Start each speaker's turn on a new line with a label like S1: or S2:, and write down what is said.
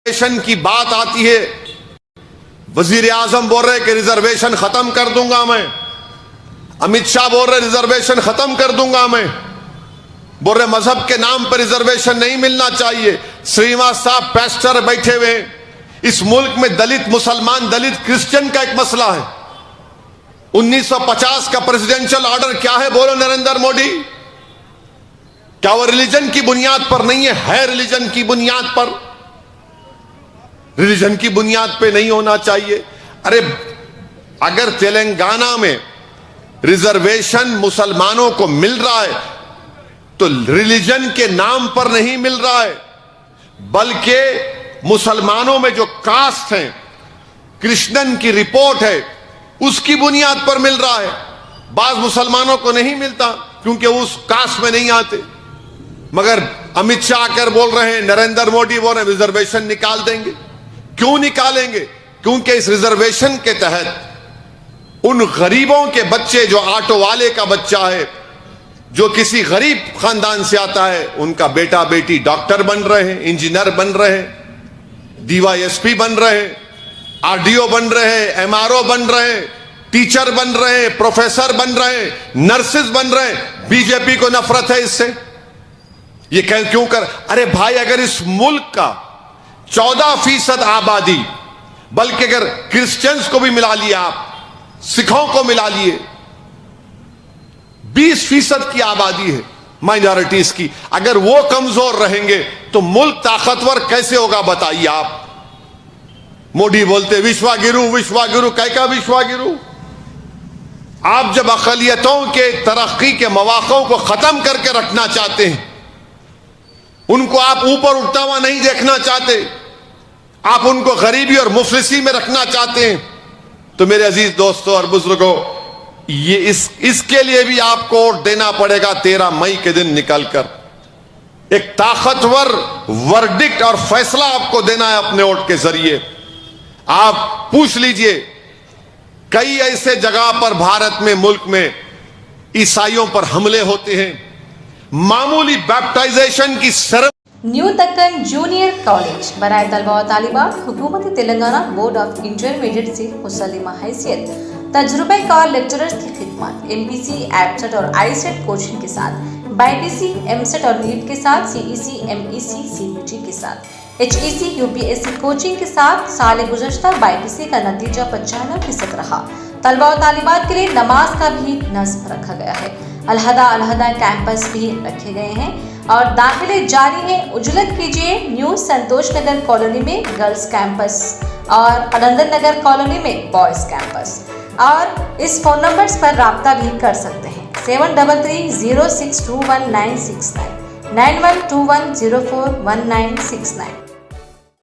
S1: Reservation की बात आती है, वजीर आजम बोल रहे कि रिजर्वेशन खत्म कर दूंगा मैं, अमित शाह बोल रहे रिजर्वेशन खत्म कर दूंगा मैं, बोल रहे मजहब के नाम पर रिजर्वेशन नहीं मिलना चाहिए। श्रीनिवास साहब पैस्टर बैठे हुए हैं। इस मुल्क में दलित मुसलमान, दलित क्रिश्चियन का एक मसला है। 1950 का प्रेसिडेंशियल ऑर्डर क्या है, बोलो नरेंद्र मोदी? क्या वो रिलीजन की बुनियाद पर नहीं है रिलीजन की बुनियाद पर। रिलीजन की बुनियाद पे नहीं होना चाहिए। अरे अगर तेलंगाना में रिजर्वेशन मुसलमानों को मिल रहा है तो रिलीजन के नाम पर नहीं मिल रहा है, बल्कि मुसलमानों में जो कास्ट है, कृष्णन की रिपोर्ट है, उसकी बुनियाद पर मिल रहा है। बाज मुसलमानों को नहीं मिलता क्योंकि उस कास्ट में नहीं आते। मगर अमित शाह आकर बोल रहे हैं, नरेंद्र मोदी बोल रहे हैं रिजर्वेशन निकाल देंगे। क्यों निकालेंगे? क्योंकि इस रिजर्वेशन के तहत उन गरीबों के बच्चे, जो ऑटो वाले का बच्चा है, जो किसी गरीब खानदान से आता है, उनका बेटा बेटी डॉक्टर बन रहे हैं, इंजीनियर बन रहे हैं, डीवाईएसपी बन रहे हैं, आरडीओ बन रहे हैं, एमआरओ बन रहे हैं, टीचर बन रहे हैं, प्रोफेसर बन रहे हैं, नर्सेज बन रहे हैं। बीजेपी को नफरत है इससे। ये क्यों कर? अरे भाई, अगर इस मुल्क का 14% आबादी, बल्कि अगर क्रिश्चियंस को भी मिला लिया, आप सिखों को मिला लिए, 20% की आबादी है माइनॉरिटीज की, अगर वो कमजोर रहेंगे तो मुल्क ताकतवर कैसे होगा बताइए आप। मोदी बोलते विश्वागिरु विश्वागिरु, क्या विश्वागिरु? आप जब अक़लियतों के तरक्की के मौक़ों को खत्म करके रखना चाहते हैं, उनको आप ऊपर उठता हुआ नहीं देखना चाहते, आप उनको गरीबी और मुफलिसी में रखना चाहते हैं, तो मेरे अजीज दोस्तों और बुजुर्गों, ये इसके लिए भी आपको वोट देना पड़ेगा 13 मई के दिन निकलकर। एक ताकतवर वर्डिक्ट और फैसला आपको देना है अपने वोट के जरिए। आप पूछ लीजिए, कई ऐसे जगह पर भारत में, मुल्क में ईसाइयों पर हमले होते हैं, मामूली बैप्टाइजेशन की
S2: न्यू दक्कन जूनियर कॉलेज बराए तलबा व तालिबात हुकूमत तेलंगाना बोर्ड ऑफ इंटरमीडिएट से मुसल्लिमा हैसियत तजुर्बेकार लेक्चरर्स की खिदमत, एमपीसी, एपसेट और आईसेट कोचिंग के साथ, बाईपीसी, एमसेट और नीट के साथ, सीईसी, एमईसी, सीयूटी के साथ, एचईसी, यूपीएससी कोचिंग के साथ। साल गुज़श्ता बाईपीसी का नतीजा 95% रहा। तलबा व तालिबात के लिए नमाज का भी नस्ब रखा गया है। अलहदा कैंपस भी रखे गए हैं और दाखिले जारी है। उजलत कीजिए न्यू संतोष नगर कॉलोनी में गर्ल्स कैंपस और अनंदन नगर कॉलोनी में बॉयज कैंपस। और इस फोन नंबर्स पर राब्ता भी कर सकते हैं 7330621969 9121041969।